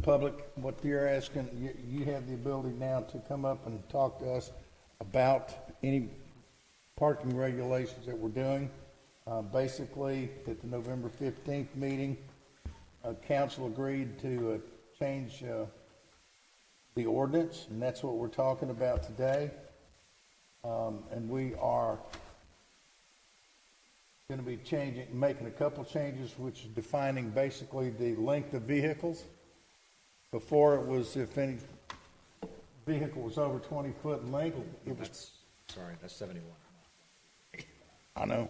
public, what you're asking, you have the ability now to come up and talk to us about any parking regulations that we're doing. Basically, at the November 15th meeting, council agreed to change the ordinance, and that's what we're talking about today. And we are going to be making a couple changes, which is defining basically the length of vehicles. Before it was if any vehicle was over 20 foot in length, it was. That's 71. I know.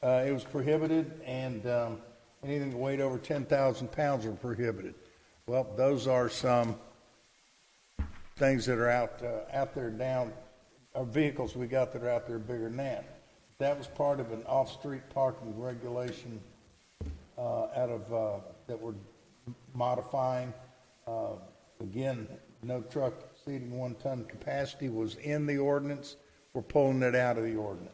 It was prohibited, and anything that weighed over 10,000 pounds were prohibited. Well, those are some things that are out there now, vehicles we got that are out there bigger than that. That was part of an off-street parking regulation that we're modifying. Again, no truck exceeding 1 ton capacity was in the ordinance. We're pulling it out of the ordinance.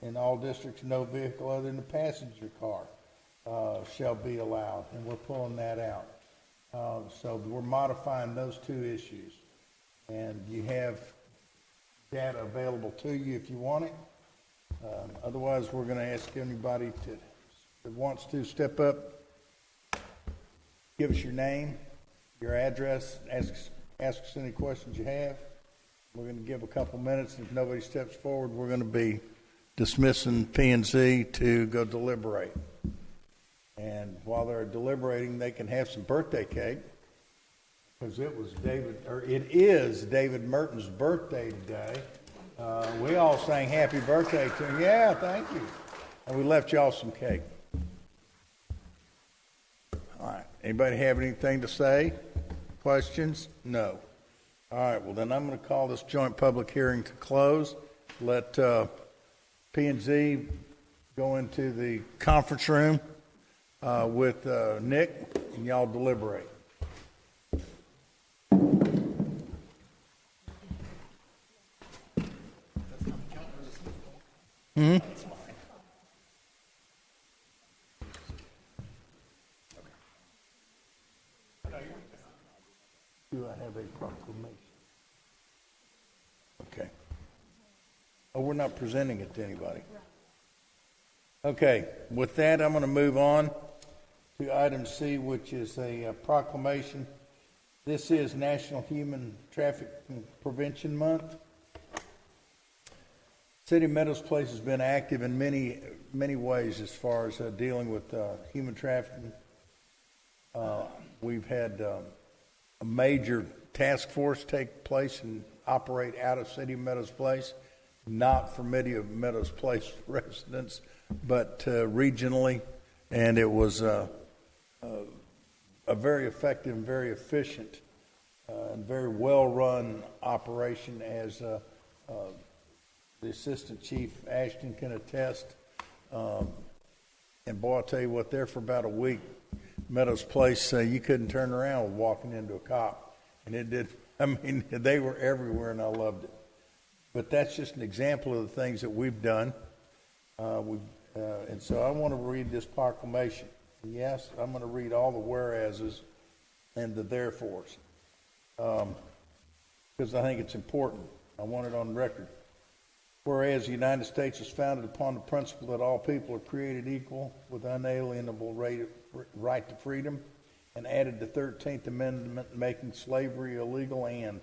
In all districts, no vehicle other than a passenger car shall be allowed, and we're pulling that out. So we're modifying those two issues, and you have data available to you if you want it. Otherwise, we're going to ask anybody that wants to step up, give us your name, your address, ask us any questions you have. We're going to give a couple minutes, and if nobody steps forward, we're going to be dismissing P&Z to go deliberate. And while they're deliberating, they can have some birthday cake, because it is David Merton's birthday today. We all sang happy birthday to him. Yeah, thank you. And we left y'all some cake. All right. Anybody have anything to say? Questions? No. All right. Well, then I'm going to call this joint public hearing to close. Let P&Z go into the conference room with Nick, and y'all deliberate. Hmm? Do I have a proclamation? Okay. Oh, we're not presenting it to anybody. Okay. With that, I'm going to move on to item C, which is a proclamation. This is National Human Trafficking Prevention Month. City of Meadows Place has been active in many ways as far as dealing with human trafficking. We've had a major task force take place and operate out of City of Meadows Place, not for many of Meadows Place residents, but regionally, and it was a very effective and very efficient and very well-run operation, as the Assistant Chief Ashton can attest. And boy, I'll tell you what, there for about a week, Meadows Place, you couldn't turn around with walking into a cop. And it did, I mean, they were everywhere, and I loved it. But that's just an example of the things that we've done. And so I want to read this proclamation. Yes, I'm going to read all the whereases and the therefores, because I think it's important. I want it on record. Whereas the United States is founded upon the principle that all people are created equal with unalienable right to freedom, and added the 13th Amendment making slavery illegal, and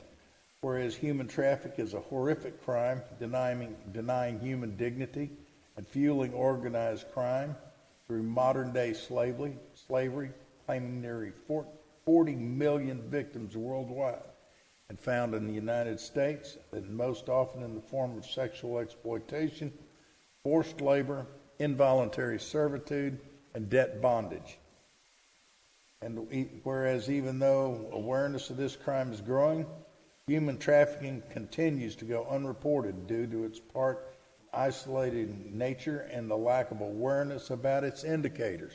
whereas human traffic is a horrific crime denying human dignity and fueling organized crime through modern-day slavery, claiming nearly 40 million victims worldwide, and found in the United States, and most often in the form of sexual exploitation, forced labor, involuntary servitude, and debt bondage. And whereas even though awareness of this crime is growing, human trafficking continues to go unreported due to its part isolated nature and the lack of awareness about its indicators.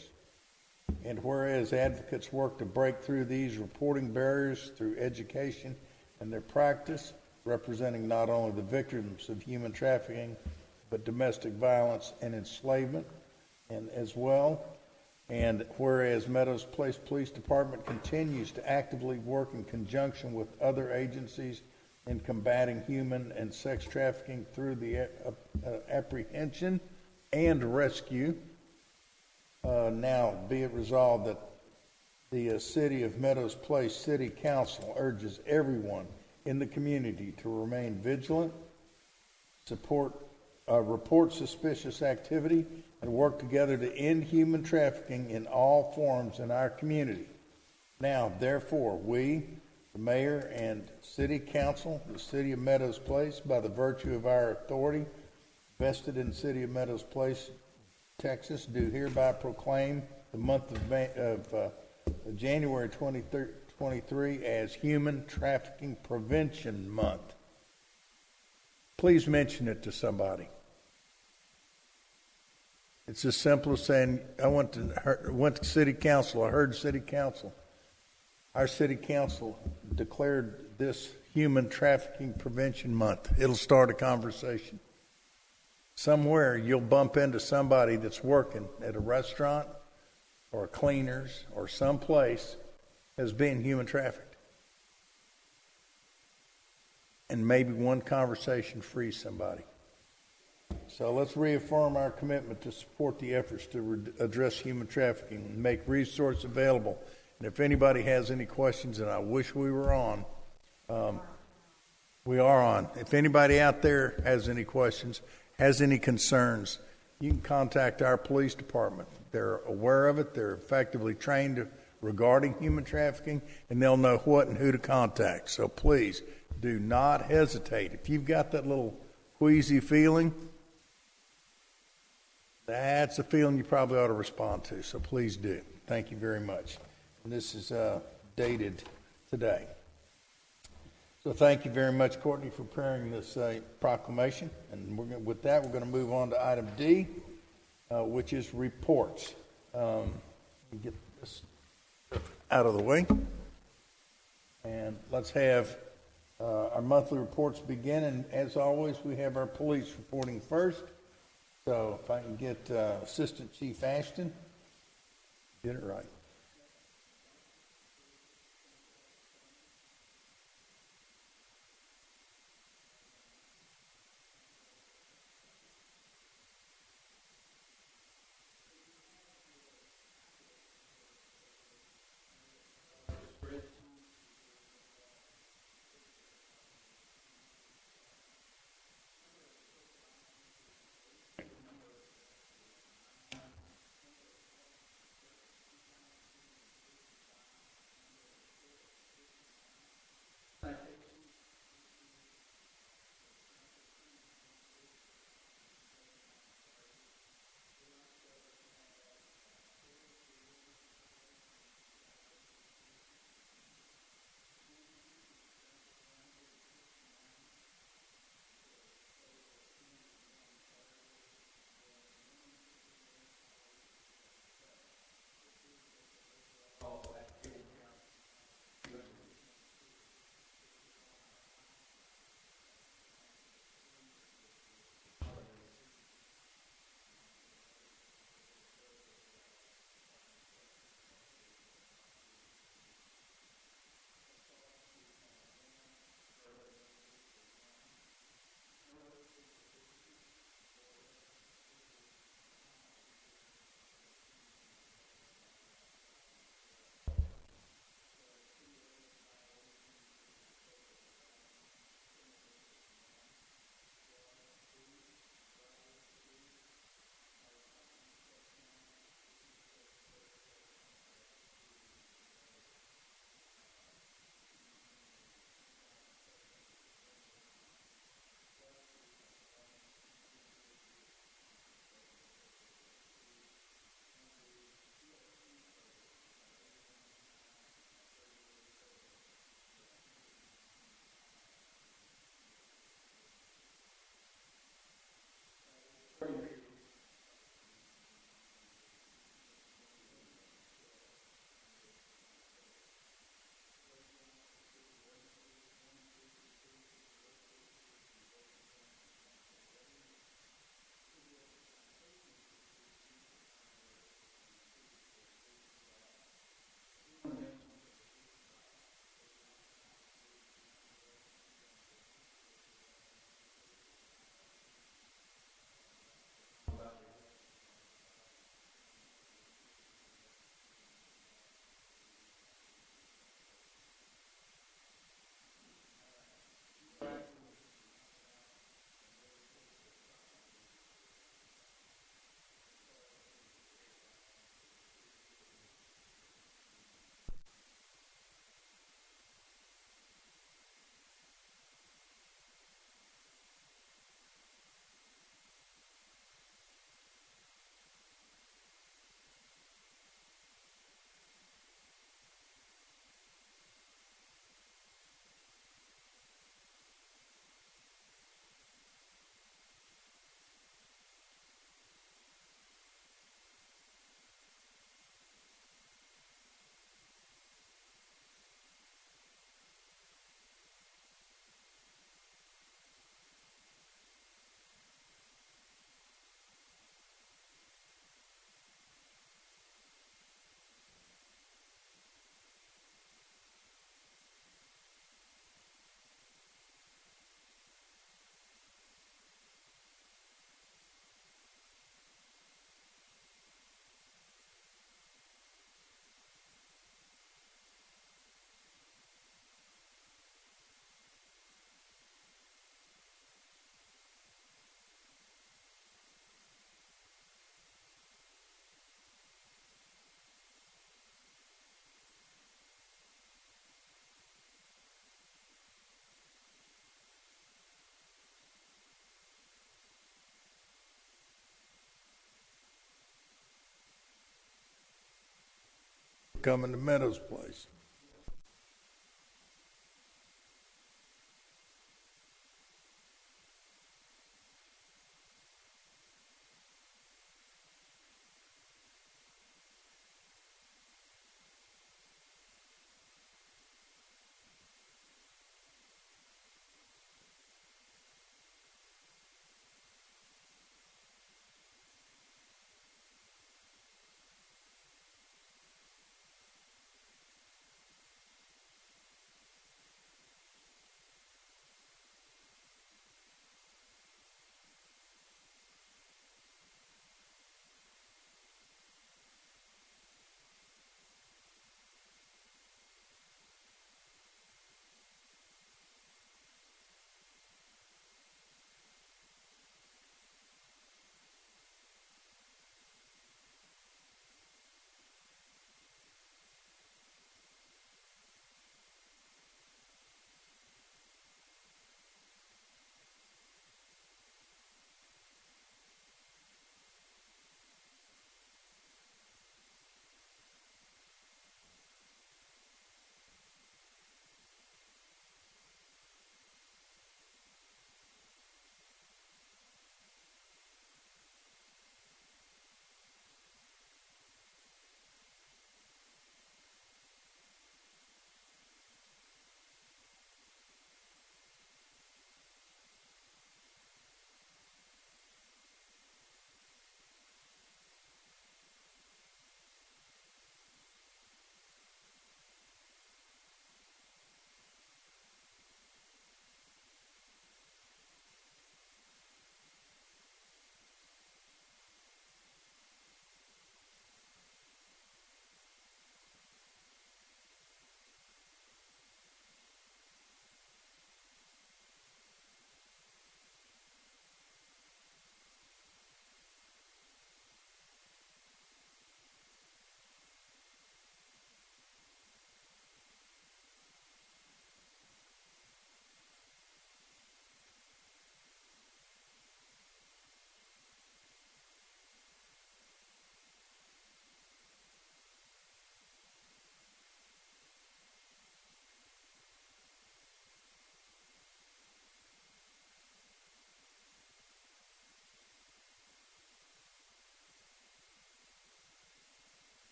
And whereas advocates work to break through these reporting barriers through education and their practice, representing not only the victims of human trafficking, but domestic violence and enslavement, and as well, And whereas Meadows Place Police Department continues to actively work in conjunction with other agencies in combating human and sex trafficking through the apprehension and rescue, now be it resolved that the City of Meadows Place City Council urges everyone in the community to remain vigilant, report suspicious activity, and work together to end human trafficking in all forms in our community. Now, therefore, we, the Mayor and City Council, the City of Meadows Place, by the virtue of our authority vested in the City of Meadows Place, Texas, do hereby proclaim the month of January 2023 as Human Trafficking Prevention Month. Please mention it to somebody. It's as simple as saying, I went to City Council, I heard City Council. Our City Council declared this Human Trafficking Prevention Month. It'll start a conversation. Somewhere you'll bump into somebody that's working at a restaurant or a cleaners or someplace as being human trafficked. And maybe one conversation frees somebody. So let's reaffirm our commitment to support the efforts to address human trafficking and make resources available. And if anybody has any questions, and I wish we were on, we are on. If anybody out there has any questions, has any concerns, you can contact our police department. They're aware of it. They're effectively trained regarding human trafficking, and they'll know what and who to contact. So please do not hesitate. If you've got that little queasy feeling, that's a feeling you probably ought to respond to. So please do. Thank you very much. And this is dated today. So thank you very much, Courtney, for preparing this proclamation. And with that, we're going to move on to item D, which is reports. Get this out of the way. And let's have our monthly reports begin. And as always, we have our police reporting first. So if I can get Assistant Chief Ashton, get it right. coming to Meadows Place.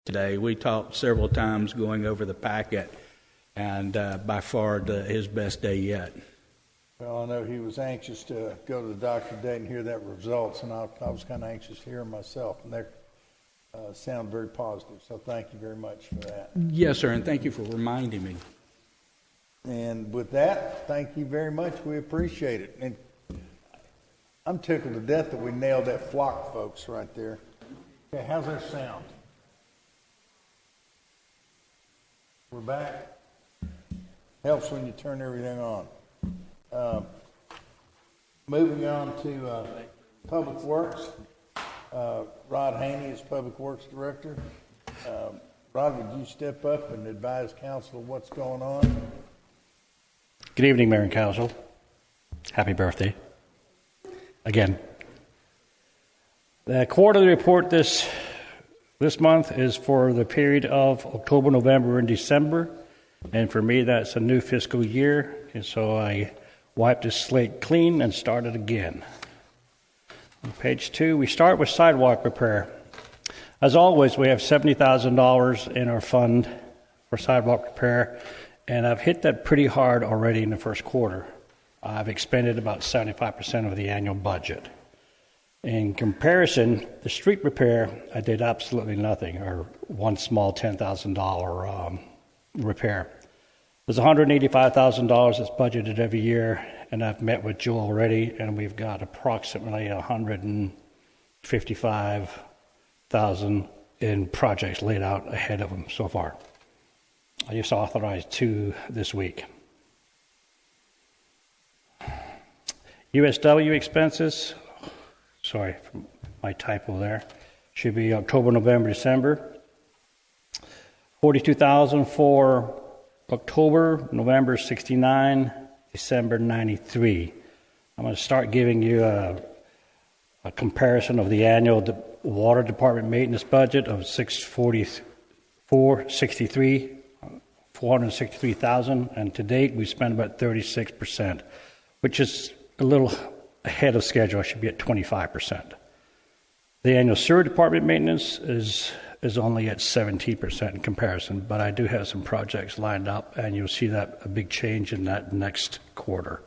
today. We talked several times going over the packet, and by far his best day yet. Well, I know he was anxious to go to the doctor today and hear that results, and I was kind of anxious to hear them myself, and they sound very positive. So thank you very much for that. Yes, sir, and thank you for reminding me. And with that, thank you very much. We appreciate it. And I'm tickled to death that we nailed that flock, folks, right there. Okay, how's that sound? We're back. Helps when you turn everything on. Moving on to Public Works. Rod Haney is Public Works Director. Rod, would you step up and advise council of what's going on? Good evening, Mayor and Council. Happy birthday. Again. The quarterly report this month is for the period of October, November, and December. And for me, that's a new fiscal year. And so I wiped the slate clean and started again. On page 2, we start with sidewalk repair. As always, we have $70,000 in our fund for sidewalk repair, and I've hit that pretty hard already in the first quarter. I've expended about 75% of the annual budget. In comparison, the street repair, I did absolutely nothing, or one small $10,000 repair. There's $185,000 that's budgeted every year, and I've met with Joe already, and we've got approximately $155,000 in projects laid out ahead of them so far. I just authorized 2 this week. USW expenses, sorry for my typo there, should be October, November, December. $42,000 for October, November 69, December 93. I'm going to start giving you a comparison of the annual water department maintenance budget of $463,000, and to date we spent about 36%, which is a little ahead of schedule. I should be at 25%. The annual sewer department maintenance is only at 17% in comparison, but I do have some projects lined up, and you'll see that a big change in that next quarter.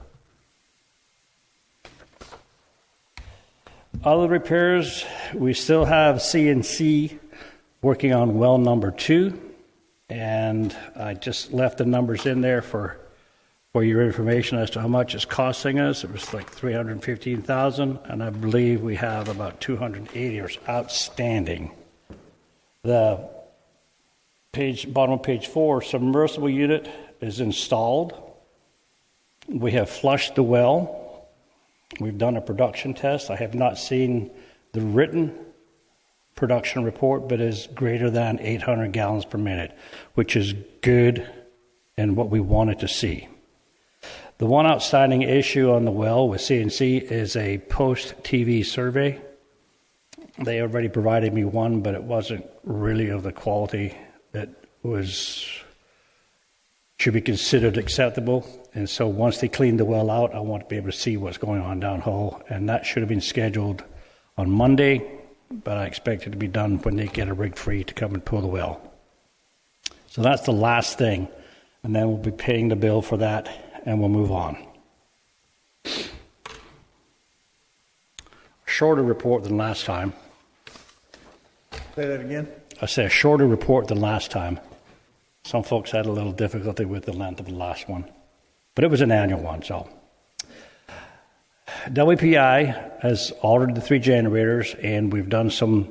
Other repairs, we still have CNC working on well number 2, and I just left the numbers in there for your information as to how much it's costing us. It was like $315,000, and I believe we have about 280 outstanding. The bottom of page 4, submersible unit is installed. We have flushed the well. We've done a production test. I have not seen the written production report, but is greater than 800 gallons per minute, which is good and what we wanted to see. The one outstanding issue on the well with CNC is a post-TV survey. They already provided me one, but it wasn't really of the quality that should be considered acceptable. And so once they clean the well out, I want to be able to see what's going on downhole. And that should have been scheduled on Monday, but I expect it to be done when they get a rig free to come and pull the well. So that's the last thing. And then we'll be paying the bill for that, and we'll move on. Shorter report than last time. Say that again? I say a shorter report than last time. Some folks had a little difficulty with the length of the last one, but it was an annual one, so. WPI has ordered the 3 generators, and we've done some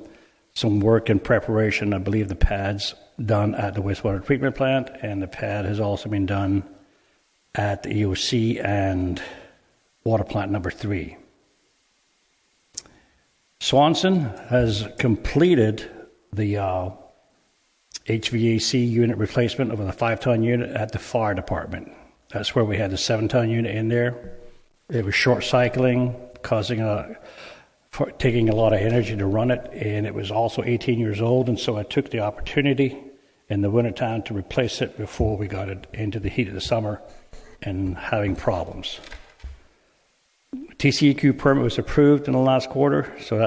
work in preparation. I believe the pad's done at the wastewater treatment plant, and the pad has also been done at the EOC and water plant number 3. Swanson has completed the HVAC unit replacement of the 5-ton unit at the fire department. That's where we had the 7-ton unit in there. It was short cycling, taking a lot of energy to run it, and it was also 18 years old, and so I took the opportunity in the wintertime to replace it before we got it into the heat of the summer and having problems. TCEQ permit was approved in the last quarter, so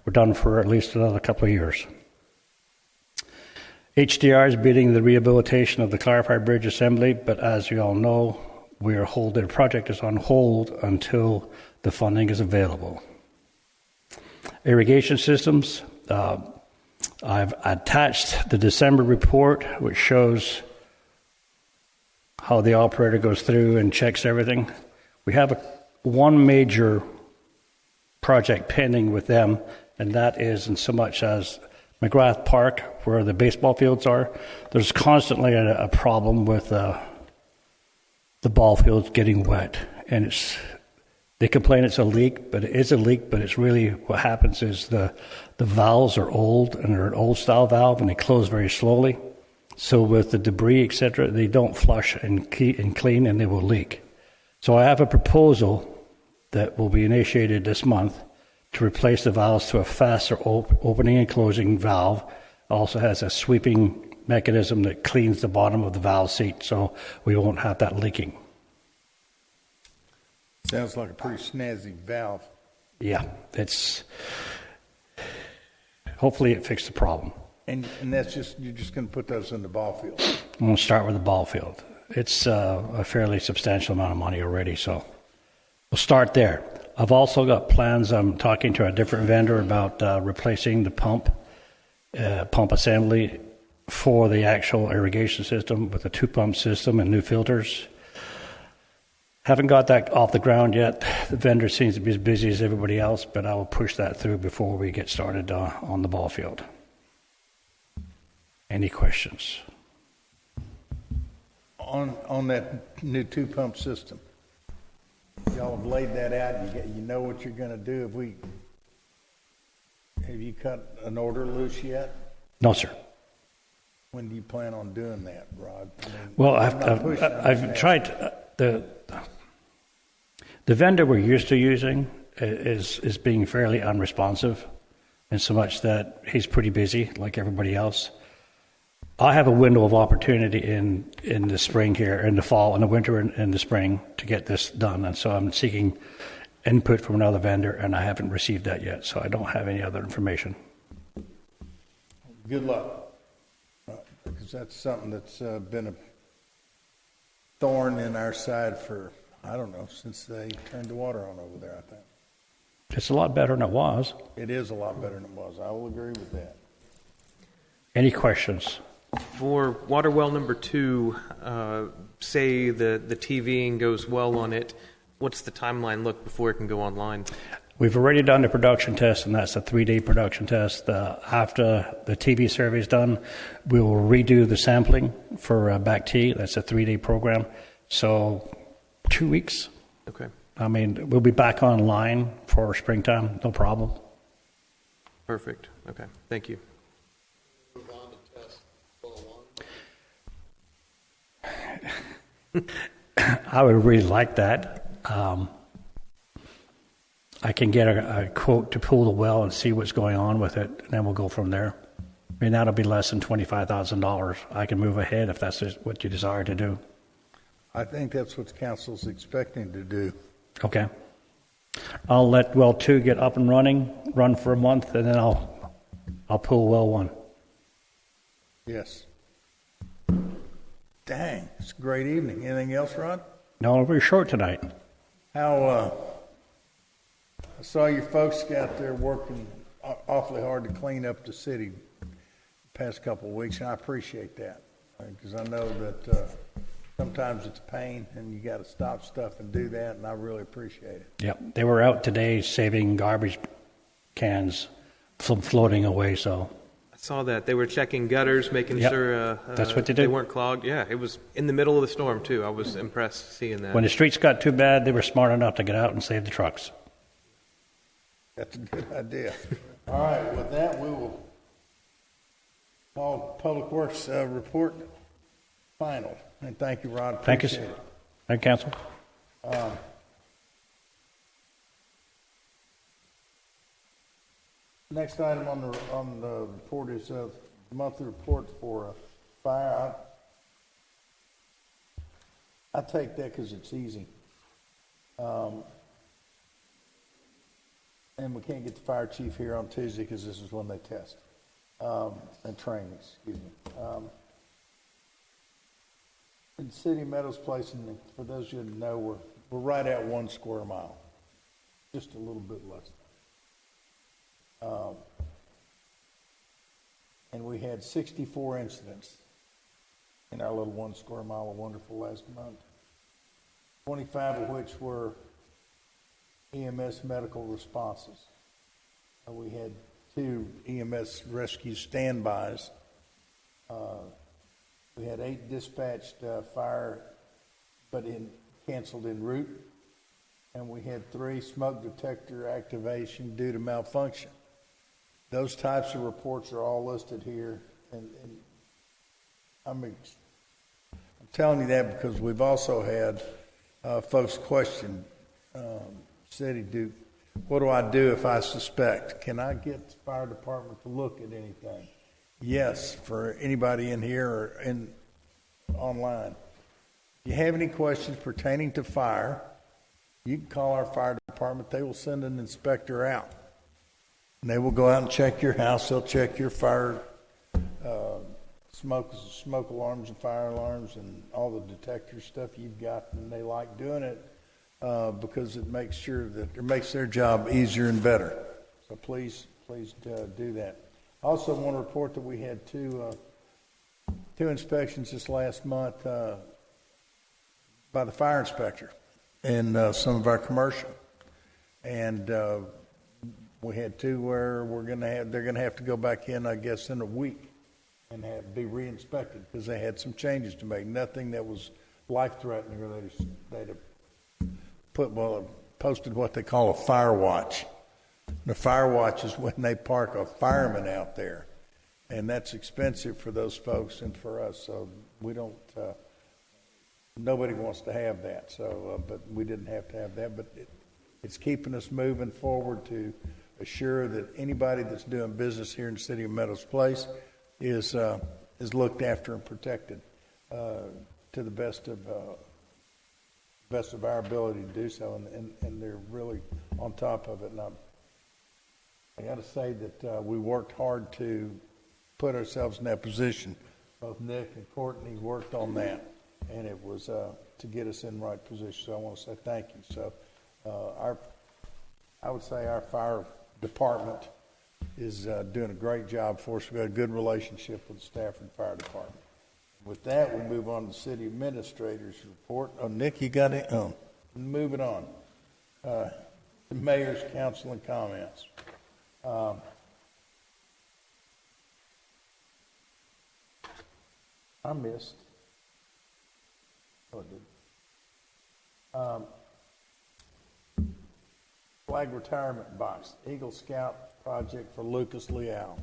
we're done for at least another couple of years. HDR is bidding the rehabilitation of the Clarify Bridge Assembly, but as you all know, the project is on hold until the funding is available. Irrigation systems, I've attached the December report, which shows how the operator goes through and checks everything. We have one major project pending with them, and that is in so much as McGrath Park, where the baseball fields are. There's constantly a problem with the ball fields getting wet, and they complain it's a leak, but it is a leak. But it's really what happens is the valves are old, and they're an old style valve, and they close very slowly. So with the debris, etc., they don't flush and clean, and they will leak. So I have a proposal that will be initiated this month to replace the valves to a faster opening and closing valve. Also has a sweeping mechanism that cleans the bottom of the valve seat, so we won't have that leaking. Sounds like a pretty snazzy valve. Yeah, hopefully it fixed the problem. And that's you're just going to put those in the ball field. I'm going to start with the ball field. It's a fairly substantial amount of money already, so we'll start there. I've also got plans. I'm talking to a different vendor about replacing the pump assembly for the actual irrigation system with a 2-pump system and new filters. Haven't got that off the ground yet. The vendor seems to be as busy as everybody else, but I will push that through before we get started on the ball field. Any questions? On that new 2-pump system, y'all have laid that out. You know what you're going to do. Have you cut an order loose yet? No, sir. When do you plan on doing that, Rod? Well, I've tried. The vendor we're used to using is being fairly unresponsive, in so much that he's pretty busy, like everybody else. I have a window of opportunity in the spring here, in the fall, in the winter, and in the spring to get this done, and so I'm seeking input from another vendor, and I haven't received that yet, so I don't have any other information. Good luck, because that's something that's been a thorn in our side for, I don't know, since they turned the water on over there, I think. It's a lot better than it was. It is a lot better than it was. I will agree with that. Any questions? For water well number 2, say the TVing goes well on it, what's the timeline look before it can go online? We've already done the production test, and that's a 3-day production test. After the TV survey is done, we will redo the sampling for BAC-T. That's a 3-day program. So 2 weeks. Okay. I mean, we'll be back online for springtime, no problem. Perfect. Okay. Thank you. I would really like that. I can get a quote to pull the well and see what's going on with it, and then we'll go from there. I mean, that'll be less than $25,000. I can move ahead if that's what you desire to do. I think that's what the council's expecting to do. Okay. I'll let well 2 get up and run for a month, and then I'll pull well 1. Yes. Dang, it's a great evening. Anything else, Rod? No, we're short tonight. I saw your folks out there working awfully hard to clean up the city the past couple of weeks, and I appreciate that, because I know that sometimes it's a pain, and you got to stop stuff and do that, and I really appreciate it. Yep, they were out today saving garbage cans from floating away, so... I saw that. They were checking gutters, making Yep. sure That's what they do. They weren't clogged. Yeah, it was in the middle of the storm, too. I was impressed seeing that. When the streets got too bad, they were smart enough to get out and save the trucks. That's a good idea. All right, with that, we will call Public Works report final. And thank you, Rod. Thank you, Appreciate sir. it. Thank you, Council. Next item on the report is a monthly report for fire. I take that because it's easy. And we can't get the fire chief here on Tuesday because this is when they test. and training, excuse me. In City Meadows Place, and for those of you that know, we're right at 1 square mile, just a little bit less. And we had 64 incidents in our little 1 square mile of Wonderful last month, 25 of which were EMS medical responses. We had 2 EMS rescue standbys. We had 8 dispatched fire, but canceled en route. And we had 3 smoke detector activation due to malfunction. Those types of reports are all listed here. And I'm telling you that because we've also had folks question, City, what do I do if I suspect? Can I get the fire department to look at anything? Yes, for anybody in here or online. If you have any questions pertaining to fire, you can call our fire department. They will send an inspector out. And they will go out and check your house. They'll check your fire smoke alarms and fire alarms and all the detector stuff you've got. And they like doing it because it makes sure that it makes their job easier and better. So please do that. I also want to report that we had two inspections this last month by the fire inspector in some of our commercial, and we had 2 where they're going to have to go back in, I guess, in a week and be re-inspected because they had some changes to make. Nothing that was life-threatening, or they'd have posted what they call a fire watch. The fire watch is when they park a fireman out there, and that's expensive for those folks and for us. So we don't. Nobody wants to have that. So, but we didn't have to have that. But it's keeping us moving forward to assure that anybody that's doing business here in the City of Meadows Place is looked after and protected to the best of our ability to do so, and they're really on top of it. And I got to say that we worked hard to put ourselves in that position. Both Nick and Courtney worked on that, and it was to get us in the right position. So I want to say thank you. So I would say our fire department is doing a great job for us. We've got a good relationship with the Stafford Fire Department. With that, we move on to the City Administrator's report. Oh, Nick, you got it? Moving on. The Mayor's Council and comments. I missed. Oh, I did. Flag retirement box, Eagle Scout project for Lucas Leal.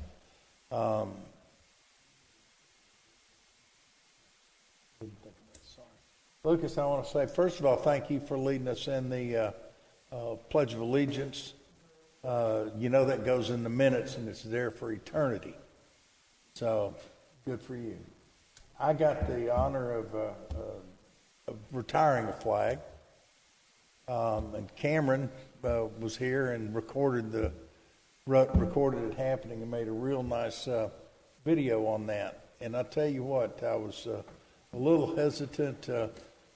Lucas, I want to say, first of all, thank you for leading us in the Pledge of Allegiance. You know that goes in the minutes, and it's there for eternity. So, good for you. I got the honor of retiring a flag, and Cameron was here and recorded it happening and made a real nice video on that. And I tell you what, I was a little hesitant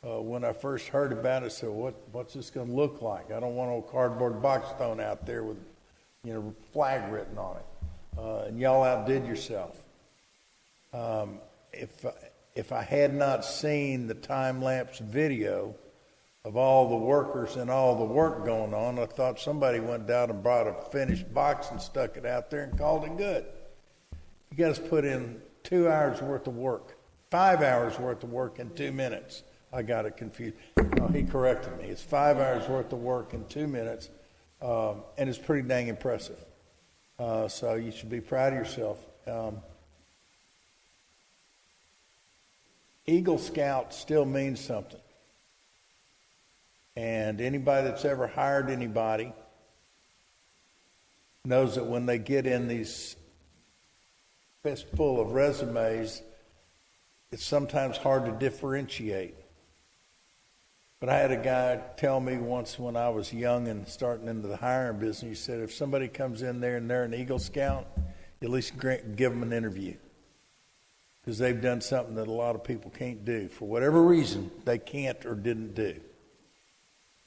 when I first heard about it. So what's this going to look like? I don't want a cardboard box thrown out there with, flag written on it. And y'all outdid yourself. If I had not seen the time-lapse video of all the workers and all the work going on, I thought somebody went down and brought a finished box and stuck it out there and called it good. You guys put in 2 hours worth of work, 5 hours worth of work in 2 minutes. I got it confused. Oh, he corrected me. It's 5 hours worth of work in 2 minutes, and it's pretty dang impressive. So you should be proud of yourself. Eagle Scout still means something. And anybody that's ever hired anybody knows that when they get in these fistful of resumes, it's sometimes hard to differentiate. But I had a guy tell me once when I was young and starting into the hiring business, he said, if somebody comes in there and they're an Eagle Scout, at least give them an interview. Because they've done something that a lot of people can't do. For whatever reason, they can't or didn't do.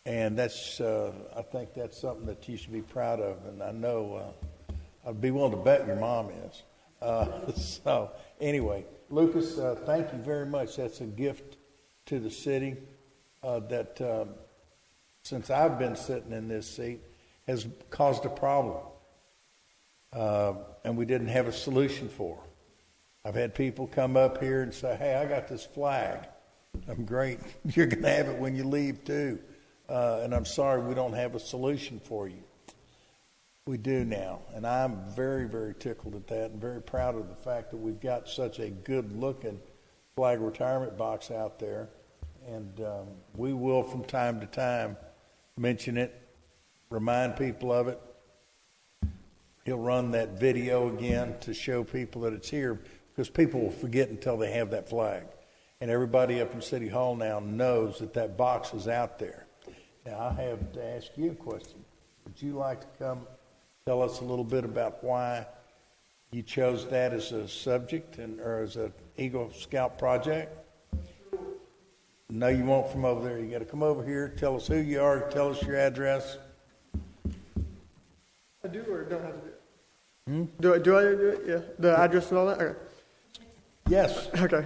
And that's, I think that's something that you should be proud of. And I know, I'd be willing to bet your mom is. So anyway, Lucas, thank you very much. That's a gift to the city that since I've been sitting in this seat has caused a problem. And we didn't have a solution for. I've had people come up here and say, hey, I got this flag. I'm great. You're going to have it when you leave too. And I'm sorry we don't have a solution for you. We do now. And I'm very, very tickled at that and very proud of the fact that we've got such a good-looking flag retirement box out there. And we will, from time to time, mention it, remind people of it. He'll run that video again to show people that it's here, because people will forget until they have that flag. And everybody up in City Hall now knows that that box is out there. Now, I have to ask you a question. Would you like to come tell us a little bit about why you chose that as a subject or as an Eagle Scout project? No, you won't from over there. You got to come over here, tell us who you are, tell us your address. I do or don't have to do it? Do I do it? Yeah. The address and all that? Okay. Yes. Okay.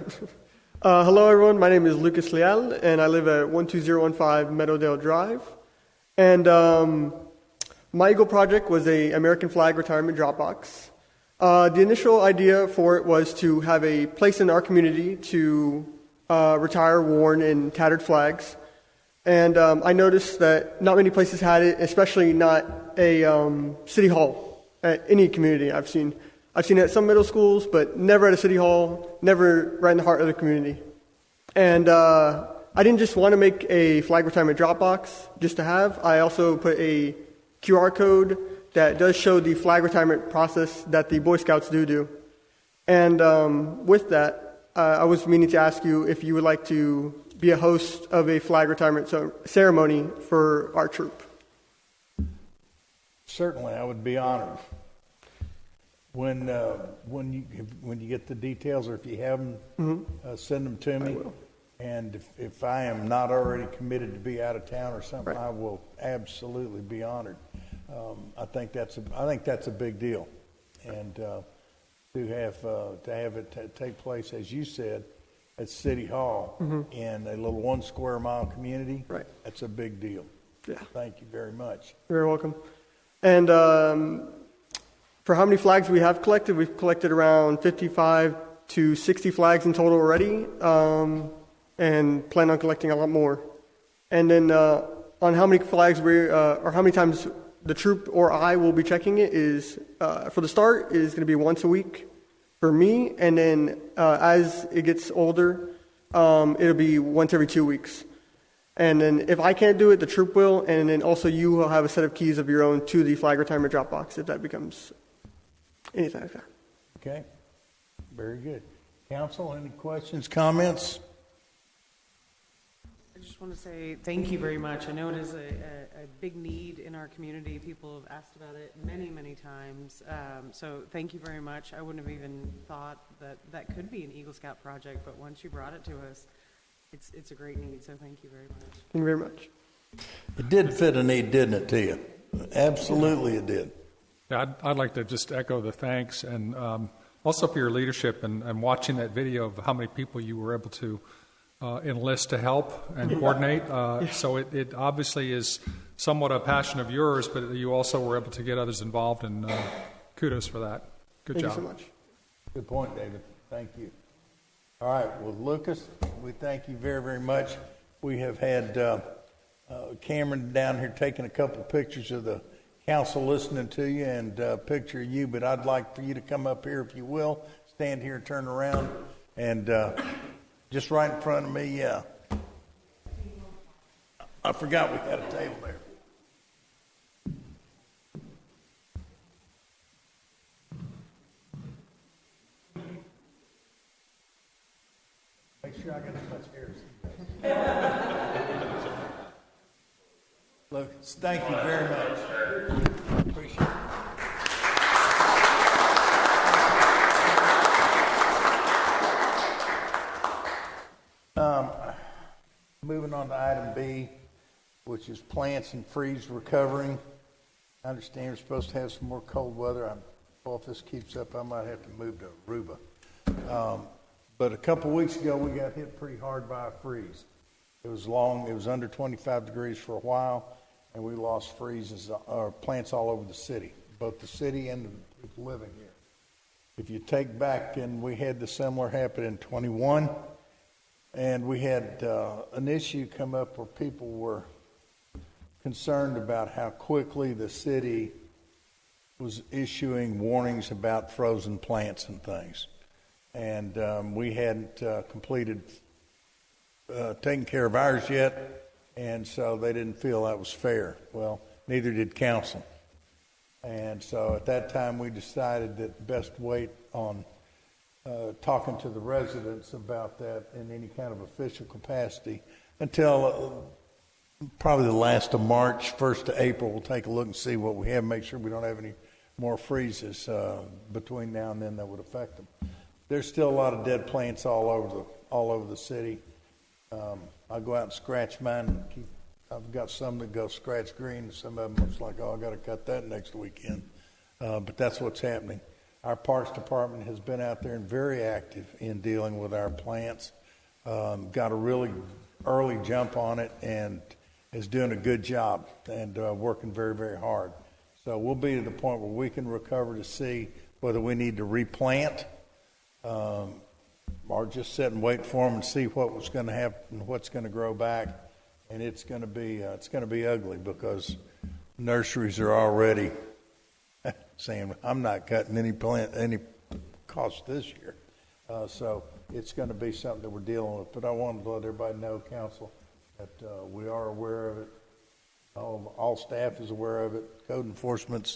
Hello, everyone. My name is Lucas Leal, and I live at 12015 Meadowdale Drive. And my Eagle project was a American flag retirement drop box. The initial idea for it was to have a place in our community to retire worn and tattered flags. And I noticed that not many places had it, especially not a city hall at any community I've seen. I've seen it at some middle schools, but never at a city hall, never right in the heart of the community. And I didn't just want to make a flag retirement drop box just to have. I also put a QR code that does show the flag retirement process that the Boy Scouts do. And with that, I was meaning to ask you if you would like to be a host of a flag retirement ceremony for our troop. Certainly, I would be honored. When you get the details, or if you have them, send them to me. And if I am not already committed to be out of town or something, right, I will absolutely be honored. I think that's a big deal, and to have it take place, as you said, at City Hall in a little 1 square mile community. Right, that's a big deal. Yeah, thank you very much. You're very welcome. And for how many flags we have collected, we've collected around 55 to 60 flags in total already, and plan on collecting a lot more. And then on how many flags or how many times the troop or I will be checking it is, for the start, is going to be once a week for me, and then as it gets older, it'll be once every 2 weeks. And then if I can't do it, the troop will, and then also you will have a set of keys of your own to the flag retirement drop box if that becomes anything like that. Okay, very good. Council, any questions, comments? I just want to say thank you very much. I know it is a big need in our community. People have asked about it many, many times. So thank you very much. I wouldn't have even thought that could be an Eagle Scout project, but once you brought it to us, it's a great need. So thank you very much. Thank you very much. It did fit a need, didn't it, to you? Absolutely it did. Yeah, I'd like to just echo the thanks, and also for your leadership and watching that video of how many people you were able to enlist to help and coordinate. So it obviously is somewhat a passion of yours, but you also were able to get others involved, and kudos for that. Good job. Thank you so much. Good point, David. Thank you. All right, well, Lucas, we thank you very, very much. We have had Cameron down here taking a couple of pictures of the council listening to you and a picture of you, but I'd like for you to come up here, if you will, stand here, turn around, and just right in front of me, I forgot we had a table there. Make sure I got as much hair. Look, thank you very much. Appreciate it. which is plants and freeze recovering. I understand we're supposed to have some more cold weather. Well, if this keeps up, I might have to move to Aruba. But a couple weeks ago, we got hit pretty hard by a freeze. It was long. It was under 25 degrees for a while, and we lost freezes or plants all over the city, both the city and the people living here. If you take back, and we had the similar happen in 21, and we had an issue come up where people were concerned about how quickly the city was issuing warnings about frozen plants and things. And we hadn't completed taking care of ours yet, and so they didn't feel that was fair. Well, neither did council. And so at that time, we decided that best wait on talking to the residents about that in any kind of official capacity until probably the last of March, 1st of April. We'll take a look and see what we have, make sure we don't have any more freezes between now and then that would affect them. There's still a lot of dead plants all over the city. I go out and scratch mine and I've got some that go scratch green. Some of them, it's like, oh, I got to cut that next weekend. But that's what's happening. Our Parks Department has been out there and very active in dealing with our plants. Got a really early jump on it and is doing a good job and working very, very hard. So we'll be to the point where we can recover to see whether we need to replant or just sit and wait for them and see what was going to happen, what's going to grow back. And it's going to be ugly because nurseries are already saying, I'm not cutting any cost this year. So it's going to be something that we're dealing with. But I wanted to let everybody know, council, that we are aware of it. All staff is aware of it. Code enforcement's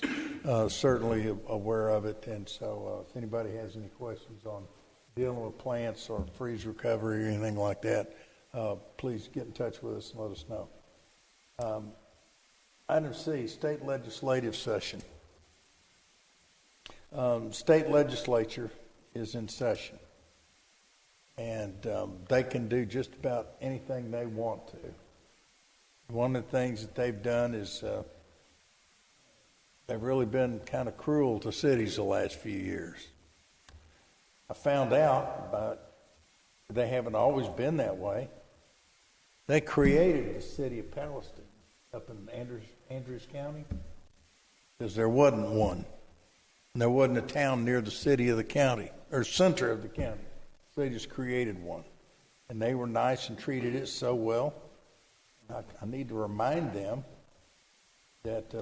certainly aware of it. And so if anybody has any questions on dealing with plants or freeze recovery or anything like that, please get in touch with us and let us know. Item C, state legislative session. State legislature is in session, and they can do just about anything they want to. One of the things that they've done is they've really been kind of cruel to cities the last few years. I found out, but they haven't always been that way. They created the city of Palestine up in Andrews County because there wasn't one. And there wasn't a town near the city of the county or center of the county. So they just created one. And they were nice and treated it so well. I need to remind them that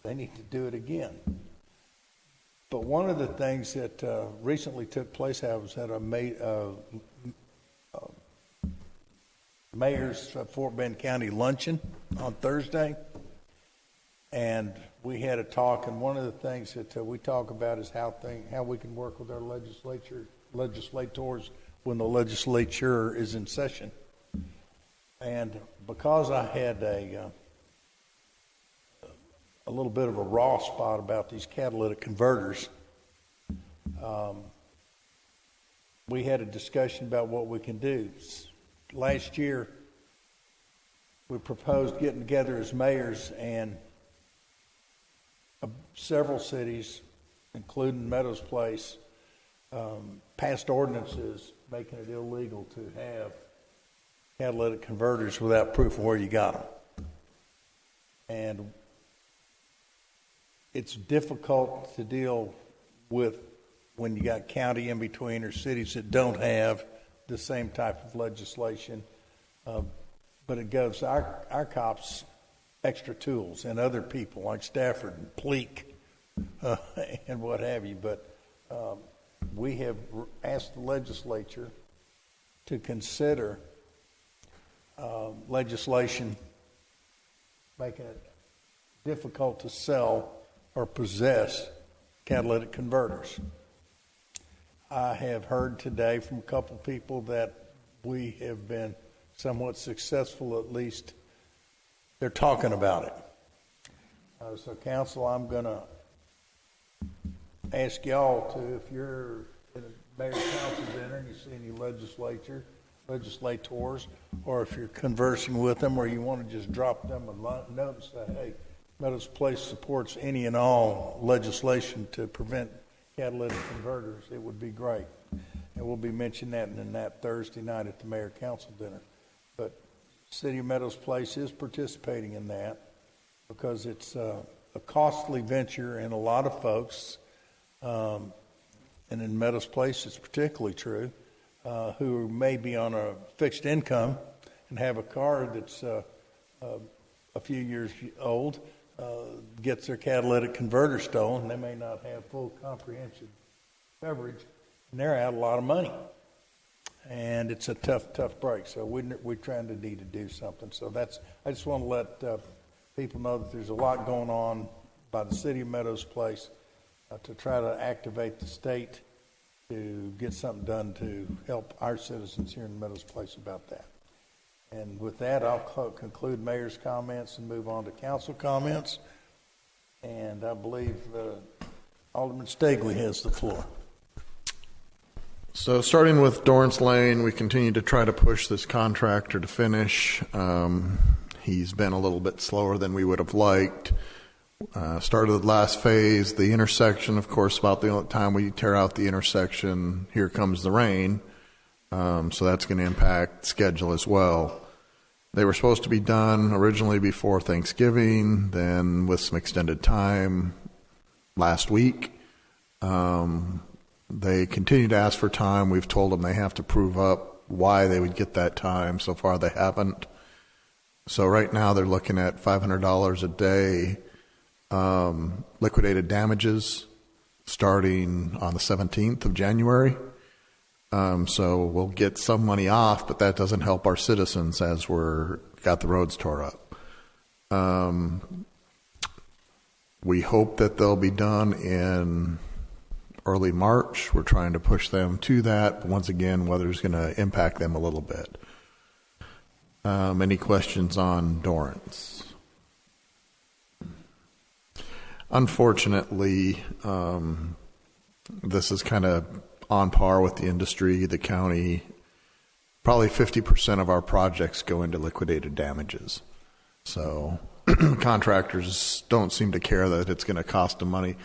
they need to do it again. But one of the things that recently took place, I was at a mayor's Fort Bend County luncheon on Thursday, and we had a talk. And one of the things that we talk about is how we can work with our legislators when the legislature is in session. And because I had a little bit of a raw spot about these catalytic converters, we had a discussion about what we can do. Last year, we proposed getting together as mayors, and several cities, including Meadows Place, passed ordinances making it illegal to have catalytic converters without proof of where you got them. And it's difficult to deal with when you got county in between or cities that don't have the same type of legislation. But it gives our cops extra tools and other people like Stafford and Pleak and what have you. But we have asked the legislature to consider legislation making it difficult to sell or possess catalytic converters. I have heard today from a couple people that we have been somewhat successful, at least they're talking about it. So council, I'm going to ask y'all to, if you're in a mayor's council dinner and you see any legislature legislators, or if you're conversing with them, or you want to just drop them a note and say, hey, Meadows Place supports any and all legislation to prevent catalytic converters, it would be great. And we'll be mentioning that in that Thursday night at the Mayor Council dinner. But City of Meadows Place is participating in that because it's a costly venture, and a lot of folks, and in Meadows Place it's particularly true, who may be on a fixed income and have a car that's a few years old, gets their catalytic converter stolen, they may not have full comprehensive coverage, and they're out a lot of money. And it's a tough break. So we're trying to need to do something. So I just want to let people know that there's a lot going on by the City of Meadows Place to try to activate the state to get something done to help our citizens here in Meadows Place about that. And with that, I'll conclude Mayor's comments and move on to council comments. And I believe Alderman Stagley has the floor. So starting with Dorrance Lane, we continue to try to push this contractor to finish. He's been a little bit slower than we would have liked. Started the last phase, the intersection, of course, about the only time we tear out the intersection, here comes the rain. So that's going to impact schedule as well. They were supposed to be done originally before Thanksgiving, then with some extended time last week. They continue to ask for time. We've told them they have to prove up why they would get that time. So far, they haven't. So right now, they're looking at $500 a day liquidated damages starting on the 17th of January. So we'll get some money off, but that doesn't help our citizens as got the roads tore up. We hope that they'll be done in early March. We're trying to push them to that. But once again, weather's going to impact them a little bit. Any questions on Dorrance? Unfortunately, this is kind of on par with the industry, the county. Probably 50% of our projects go into liquidated damages. So contractors don't seem to care that it's going to cost them money.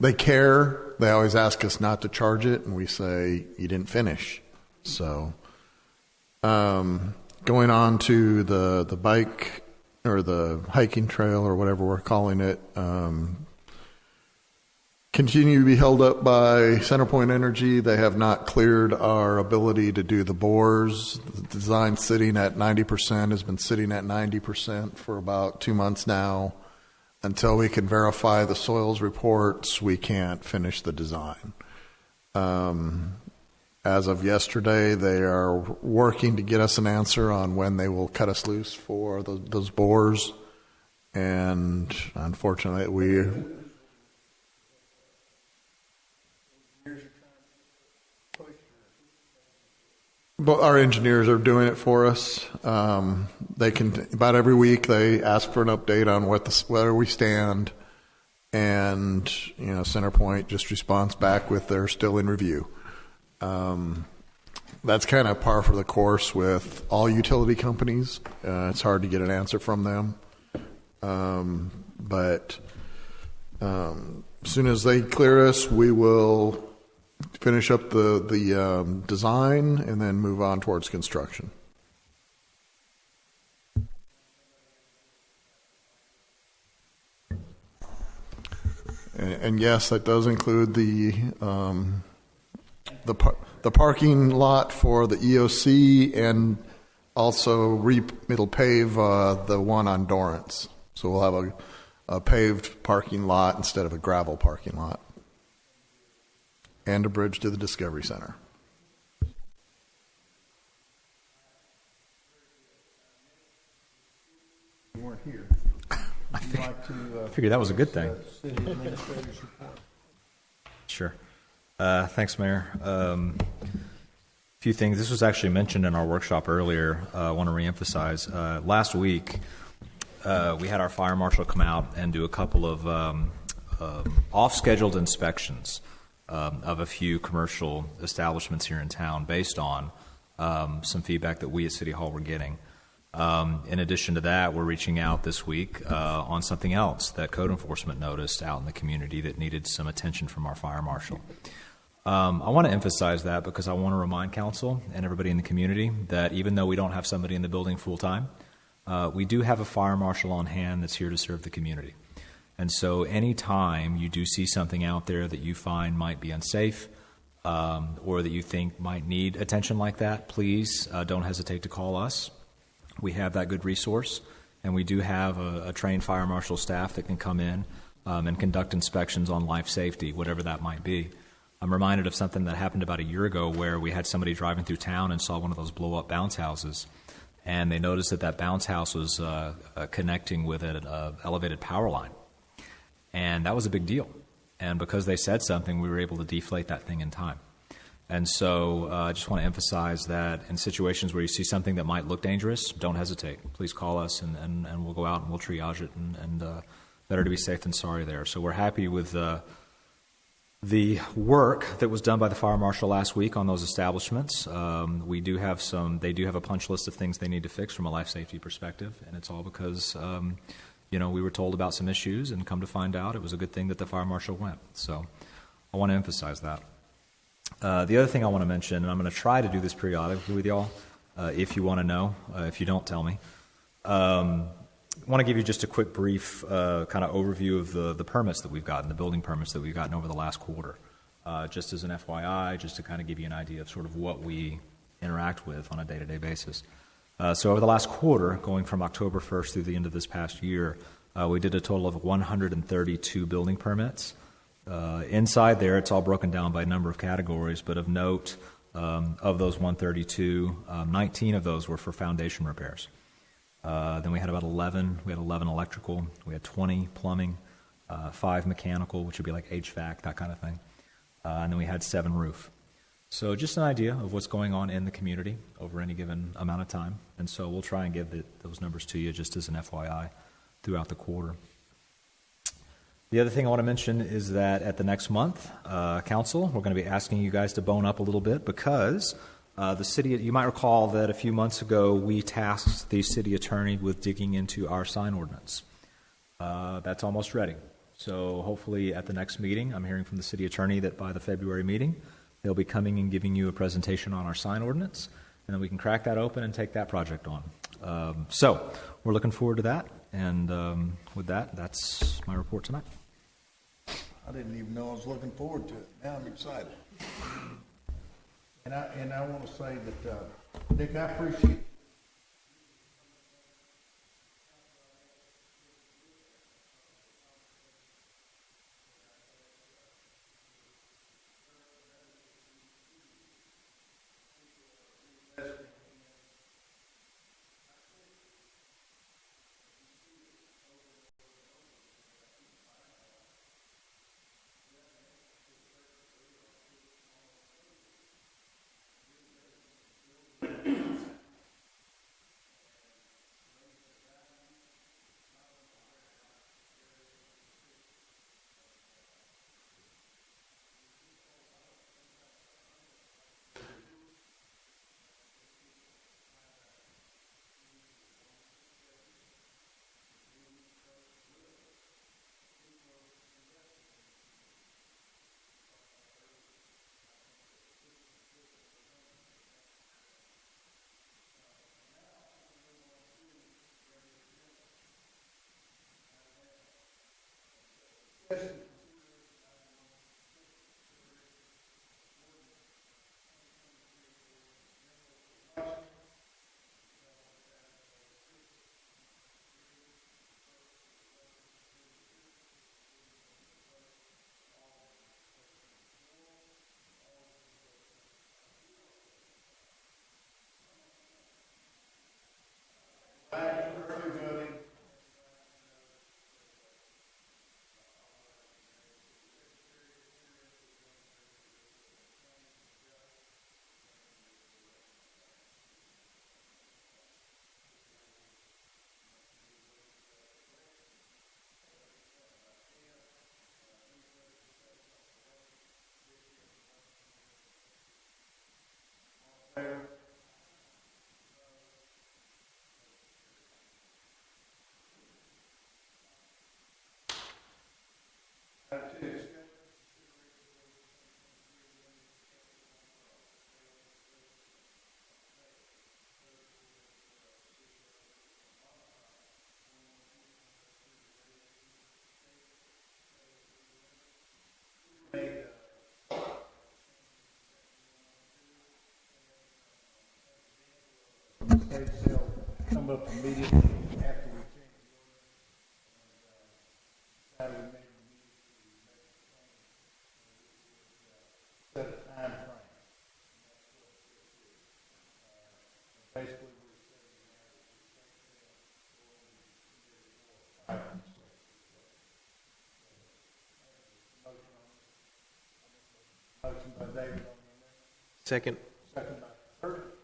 They care. They always ask us not to charge it, and we say, you didn't finish. So going on to the bike or the hiking trail or whatever we're calling it, continue to be held up by CenterPoint Energy. They have not cleared our ability to do the bores. The design sitting at 90%, has been sitting at 90% for about 2 months now. Until we can verify the soils reports, we can't finish the design. As of yesterday, they are working to get us an answer on when they will cut us loose for those bores. And unfortunately, but our engineers are doing it for us. They can about every week they ask for an update on where we stand, and CenterPoint just responds back with they're still in review. That's kind of par for the course with all utility companies. It's hard to get an answer from them, but as soon as they clear us, we will finish up the design and then move on towards construction. And yes, that does include the parking lot for the EOC, and also it'll pave the one on Dorrance. So we'll have a paved parking lot instead of a gravel parking lot. And a bridge to the Discovery Center. You weren't here. I figured that was a good thing. City Administrator's report. Sure. Thanks, Mayor. A few things. This was actually mentioned in our workshop earlier. I want to reemphasize. Last week, we had our fire marshal come out and do a couple of off-scheduled inspections of a few commercial establishments here in town based on some feedback that we at City Hall were getting. In addition to that, we're reaching out this week on something else that code enforcement noticed out in the community that needed some attention from our fire marshal. I want to emphasize that because I want to remind council and everybody in the community that even though we don't have somebody in the building full time, we do have a fire marshal on hand that's here to serve the community. And so anytime you do see something out there that you find might be unsafe or that you think might need attention like that, please don't hesitate to call us. We have that good resource, and we do have a trained fire marshal staff that can come in and conduct inspections on life safety, whatever that might be. I'm reminded of something that happened about a year ago where we had somebody driving through town and saw one of those blow-up bounce houses, and they noticed that that bounce house was connecting with an elevated power line. And that was a big deal. And because they said something, we were able to deflate that thing in time. And so I just want to emphasize that in situations where you see something that might look dangerous, don't hesitate. Please call us, and we'll go out and we'll triage it, and better to be safe than sorry there. So we're happy with the work that was done by the fire marshal last week on those establishments. They do have a punch list of things they need to fix from a life safety perspective, and it's all because we were told about some issues, and come to find out it was a good thing that the fire marshal went. So I want to emphasize that. The other thing I want to mention, and I'm going to try to do this periodically with y'all, if you want to know, if you don't tell me. I want to give you just a quick brief kind of overview of the permits that we've gotten, the building permits that we've gotten over the last quarter. Just as an FYI, just to kind of give you an idea of sort of what we interact with on a day-to-day basis. So over the last quarter, going from October 1st through the end of this past year, we did a total of 132 building permits. Inside there, it's all broken down by number of categories, but of note, of those 132, 19 of those were for foundation repairs. Then we had about 11. We had 11 electrical. We had 20 plumbing, 5 mechanical, which would be like HVAC, that kind of thing. And then we had 7 roof. So just an idea of what's going on in the community over any given amount of time. And so we'll try and give those numbers to you just as an FYI throughout the quarter. The other thing I want to mention is that at the next month, council, we're going to be asking you guys to bone up a little bit because the city, you might recall that a few months ago we tasked the city attorney with digging into our sign ordinance. That's almost ready. So hopefully at the next meeting, I'm hearing from the city attorney that by the February meeting, they'll be coming and giving you a presentation on our sign ordinance, and then we can crack that open and take that project on. So we're looking forward to that, and with that, that's my report tonight. I didn't even know I was looking forward to it. Now I'm excited. And I want to say that, Nick, I appreciate rates, they'll come up immediately after we change the order. How do we make set a time frame? Basically, motion by David on Second. the second by Kurt.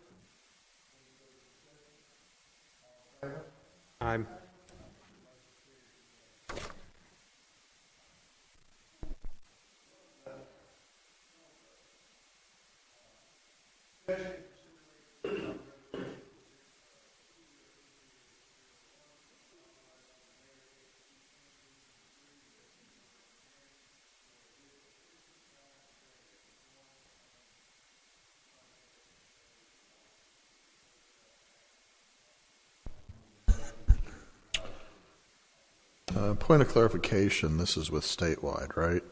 I'm. Point of clarification, this is with statewide, right?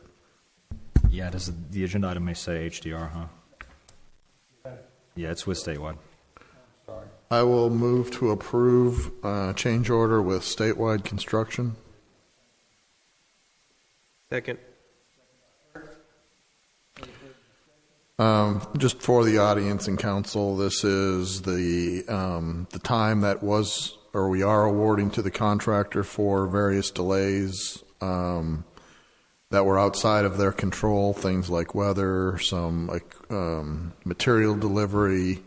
Yeah, does the agenda item may say HDR, huh? Yeah, it's with statewide. I will move to approve change order with statewide construction. Second. Just for the audience and council, this is the time that was, or we are awarding to the contractor for various delays that were outside of their control, things like weather, some material delivery,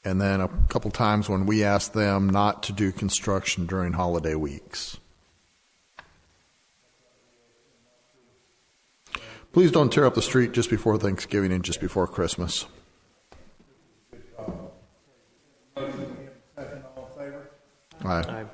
and then a couple times when we asked them not to do construction during holiday weeks. Please don't tear up the street just before Thanksgiving and just before Christmas. Second, all in favor? Aye. I'm.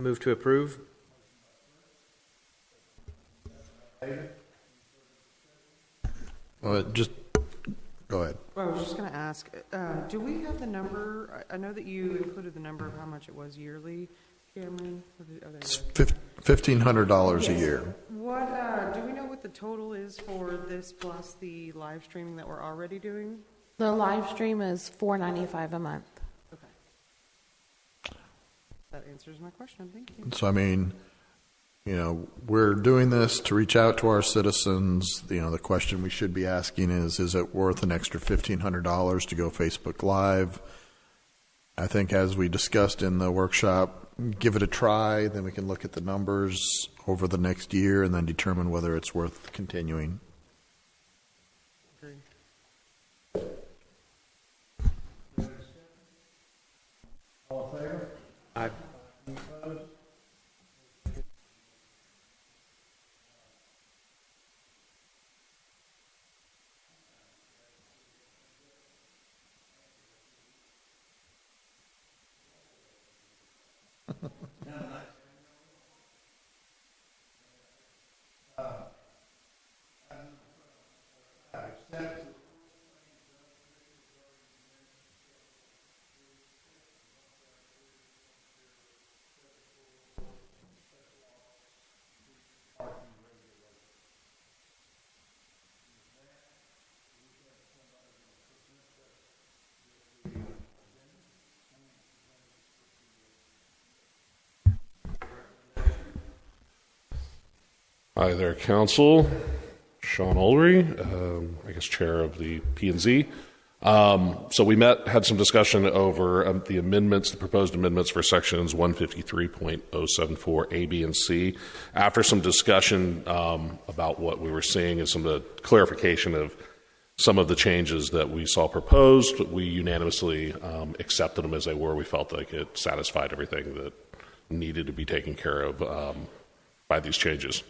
Move to approve. Just go ahead. I was just going to ask, do we have the number? I know that you included the number of how much it was yearly, Cameron. It's $1,500 a year. What do we know what the total is for this plus the live streaming that we're already doing? The live stream is $4.95 a month. Okay, that answers my question. Thank you. So, I mean, you know, we're doing this to reach out to our citizens. You know, the question we should be asking is it worth an extra $1,500 to go Facebook Live? I think as we discussed in the workshop, give it a try, then we can look at the numbers over the next year and then determine whether it's worth continuing. Agree. All in favor? I. Any opposed? Hi there, Council. Sean Ulrey, I guess Chair of the P&Z. So we had some discussion over the amendments, the proposed amendments for sections 153.074 A, B, and C. After some discussion about what we were seeing and some of the clarification of some of the changes that we saw proposed, we unanimously accepted them as they were. We felt like it satisfied everything that needed to be taken care of by these changes.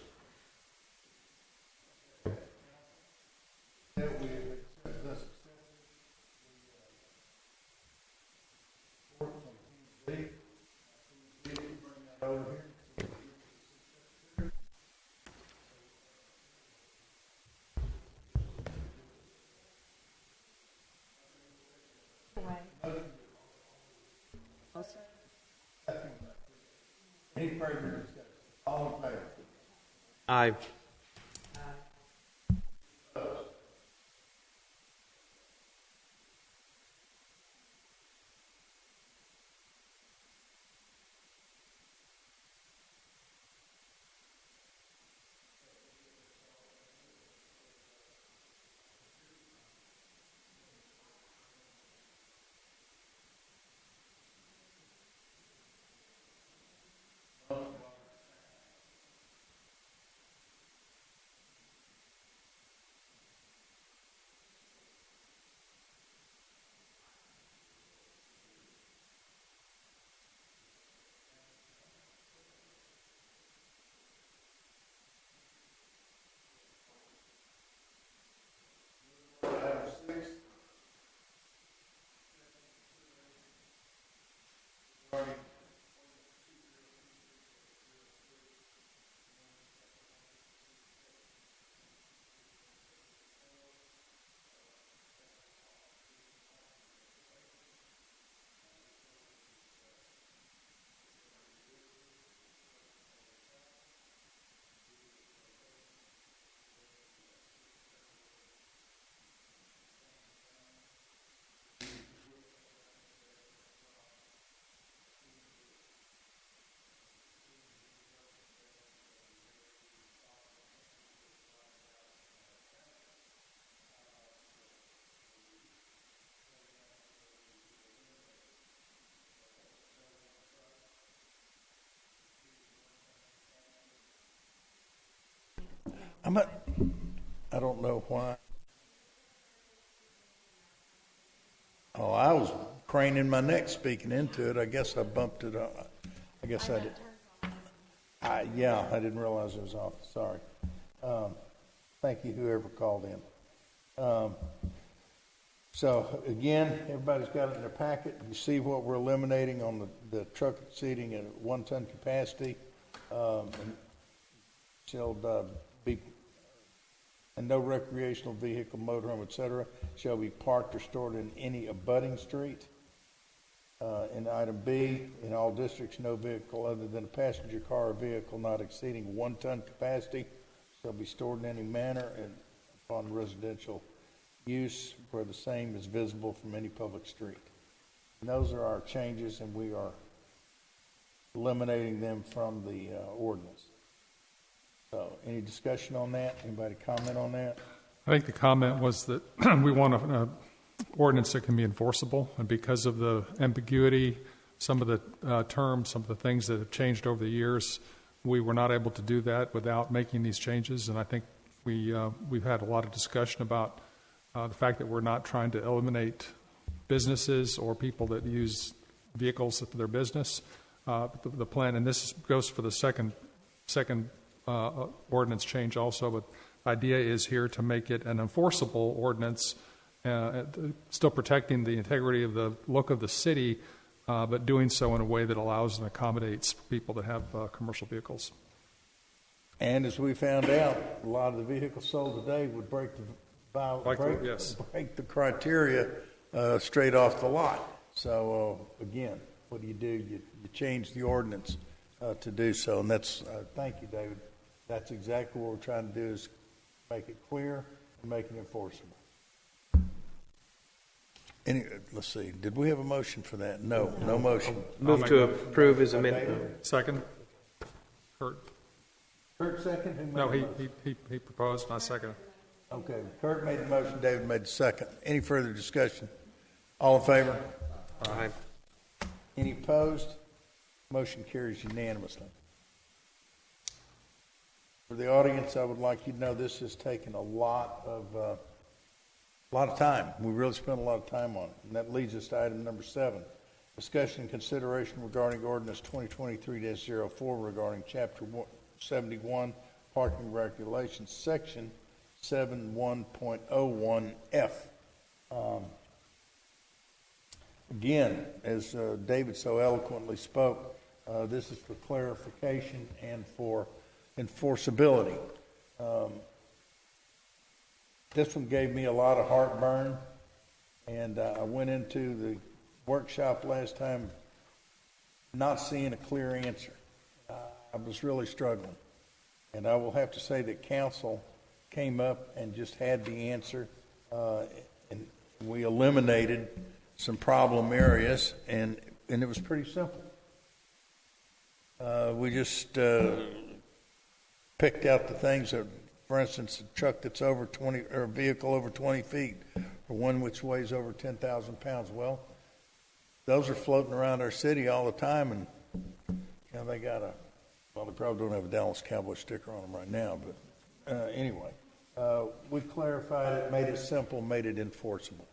Any further discussion? All in favor? Aye. I don't know why. Oh, I was craning my neck speaking into it. I guess I bumped it up. I guess I did. Yeah, I didn't realize it was off. Sorry. Thank you, whoever called in. So again, everybody's got it in their packet. You see what we're eliminating on the truck seating at 1 ton capacity. And shall be, and no recreational vehicle, motorhome, etc., shall be parked or stored in any abutting street. In item B, in all districts, no vehicle other than a passenger car or vehicle not exceeding 1 ton capacity shall be stored in any manner and upon residential use where the same is visible from any public street. And those are our changes, and we are eliminating them from the ordinance. So, any discussion on that? Anybody comment on that? I think the comment was that we want an ordinance that can be enforceable, and because of the ambiguity, some of the terms, some of the things that have changed over the years, we were not able to do that without making these changes. And I think we've had a lot of discussion about the fact that we're not trying to eliminate businesses or people that use vehicles for their business. The plan, and this goes for the second ordinance change also, but the idea is here to make it an enforceable ordinance, still protecting the integrity of the look of the city, but doing so in a way that allows and accommodates people that have commercial vehicles. And as we found out, a lot of the vehicles sold today would break the criteria straight off the lot. So again, what do? You change the ordinance to do so, and that's thank you, David. That's exactly what we're trying to do, is make it clear and make it enforceable. Let's see. Did we have a motion for that? No motion. Move to approve as amended. Second. Kurt second? No, he proposed, and I second. Okay, Kurt made the motion, David made the second. Any further discussion? All in favor? Aye. Any opposed? Motion carries unanimously. For the audience, I would like you to know this has taken a lot of A lot of time. We really spent a lot of time on it. And that leads us to item number 7. Discussion and consideration regarding ordinance 2023-04 regarding Chapter 71 Parking Regulations, Section 71.01F. Again, as David so eloquently spoke, this is for clarification and for enforceability. This one gave me a lot of heartburn, and I went into the workshop last time not seeing a clear answer. I was really struggling, and I will have to say that council came up and just had the answer, and we eliminated some problem areas, and it was pretty simple. We just picked out the things that, for instance, a truck that's over 20, or a vehicle over 20 feet, or one which weighs over 10,000 pounds. Well, those are floating around our city all the time, and they got well, they probably don't have a Dallas Cowboy sticker on them right now, but anyway, we clarified it, made it simple, made it enforceable.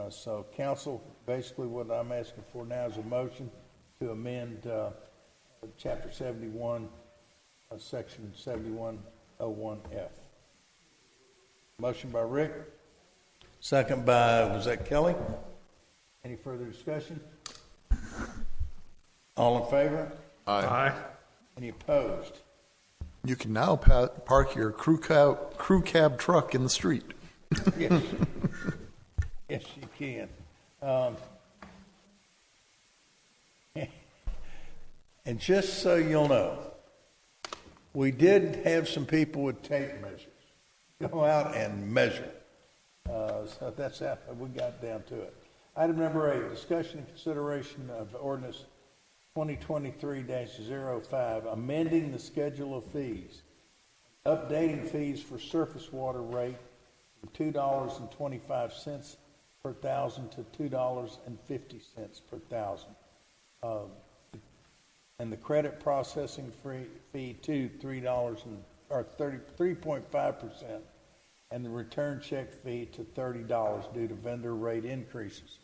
So, council, basically what I'm asking for now is a motion to amend Chapter 71, Section 7101F. Motion by Rick. Second by, was that Kelly? Any further discussion? All in favor? Aye. Any opposed? You can now park your crew cab truck in the street. Yes. Yes, you can. And just so you'll know, we did have some people with tape measures go out and measure. So that's how we got down to it. Item number 8, discussion and consideration of ordinance 2023-05, amending the schedule of fees, updating fees for surface water rate from $2.25 per thousand to $2.50 per thousand. And the credit processing fee to $3.5%, and the return check fee to $30 due to vendor rate increases.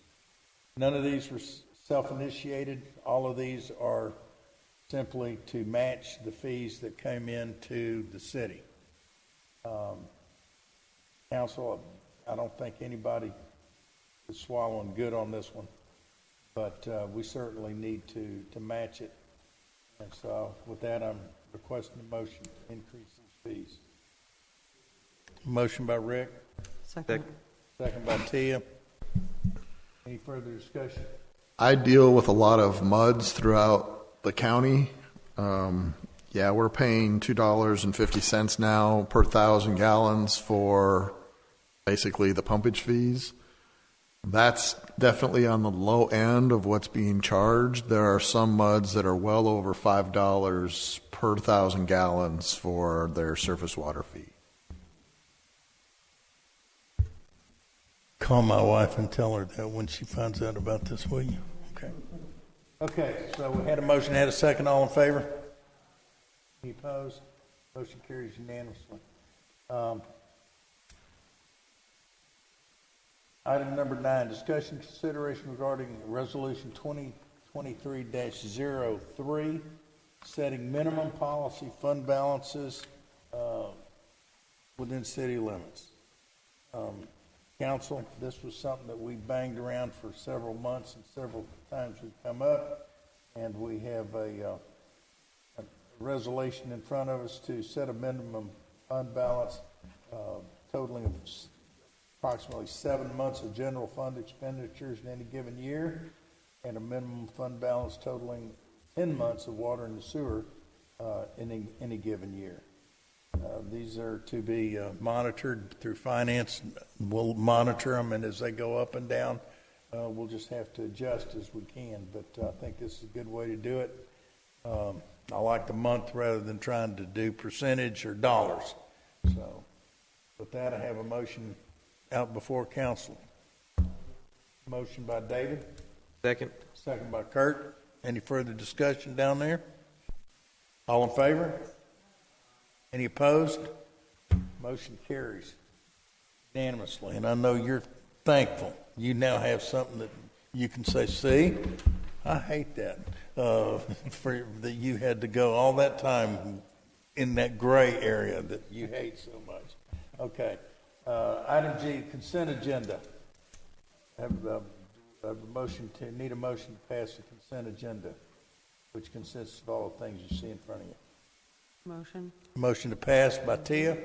None of these were self-initiated. All of these are simply to match the fees that came into the city. Council, I don't think anybody is swallowing good on this one, but we certainly need to match it. And so with that, I'm requesting a motion to increase these fees. Motion by Rick. Second. Second by Tia. Any further discussion? I deal with a lot of muds throughout the county. Yeah, we're paying $2.50 now per 1,000 gallons for basically the pumpage fees. That's definitely on the low end of what's being charged. There are some muds that are well over $5 per 1,000 gallons for their surface water fee. Call my wife and tell her that when she finds out about this, will you? Okay. Okay, so we had a motion, had a second. All in favor? Any opposed? Motion carries unanimously. Item number 9, discussion consideration regarding resolution 2023-03, setting minimum policy fund balances within city limits. Council, this was something that we banged around for several months, and several times we've come up, and we have a resolution in front of us to set a minimum fund balance totaling approximately 7 months of general fund expenditures in any given year, and a minimum fund balance totaling 10 months of water and sewer in any given year. These are to be monitored through finance. We'll monitor them, and as they go up and down, we'll just have to adjust as we can. But I think this is a good way to do it. I like the month rather than trying to do percentage or dollars. So with that, I have a motion out before council. Motion by David. Second. Second by Kurt. Any further discussion down there? All in favor? Any opposed? Motion carries unanimously, and I know you're thankful. You now have something that you can say, see, I hate that, that you had to go all that time in that gray area that you hate so much. Okay. Item G, consent agenda. Need a motion to pass the consent agenda, which consists of all the things you see in front of you. Motion. Motion to pass by Tia,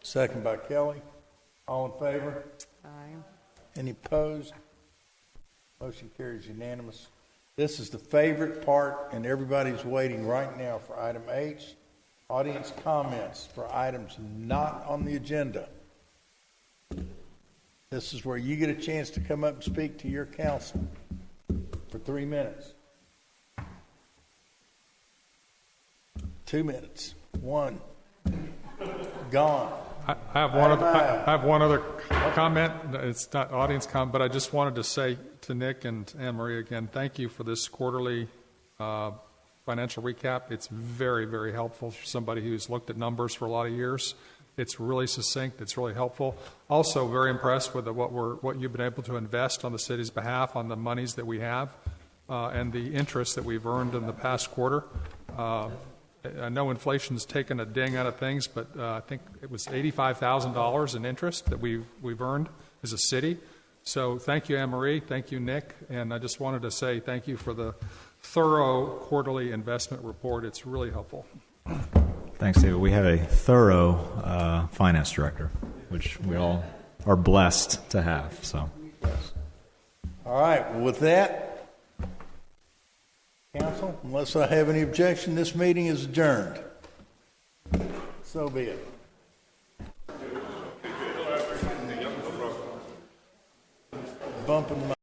second by Kelly. All in favor? Aye. Any opposed? Motion carries unanimous. This is the favorite part, and everybody's waiting right now for item H, audience comments for items not on the agenda. This is where you get a chance to come up and speak to your council for 3 minutes. 2 minutes. 1. Gone. I have one other comment. It's not audience comment, but I just wanted to say to Nick and Anne Marie again, thank you for this quarterly financial recap. It's very, very helpful for somebody who's looked at numbers for a lot of years. It's really succinct. It's really helpful. Also, very impressed with what you've been able to invest on the city's behalf on the monies that we have and the interest that we've earned in the past quarter. I know inflation's taken a ding out of things, but I think it was $85,000 in interest that we've earned as a city. So thank you, Anne Marie. Thank you, Nick. And I just wanted to say thank you for the thorough quarterly investment report. It's really helpful. Thanks, David. We have a thorough finance director, which we all are blessed to have. So, All right. Well, with that, council, unless I have any objection, this meeting is adjourned. So be it. Bumping my